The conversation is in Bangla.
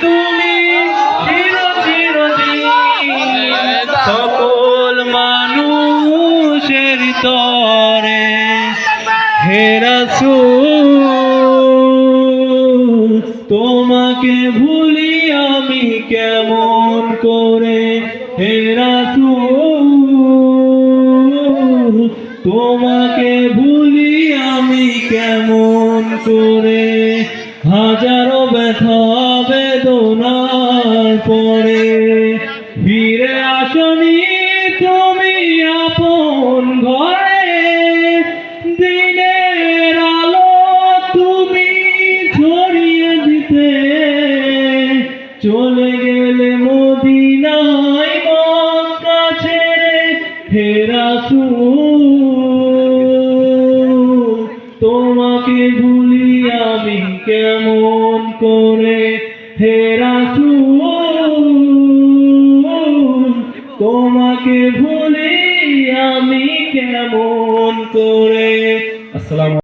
তুমি সকল মানুষের তরে হে রাসূল তোমাকে ভুলি আমি কেমন করে হে রাসূল তোমাকে ভুলি আমি কেমন করে হাজারো ব্যথা বেদনার পরে ফিরে আসনি তুমি আপন ঘরে দিনের আলো তুমি ছড়িয়ে দিতে চলে গেলে মদিনায় মক্কা ছেড়ে হে রাসূল তোমাকে ভুলি আমি কেমন করে হে রাসূল তোমাকে ভুলি আমি কেমন করে। আসসালামু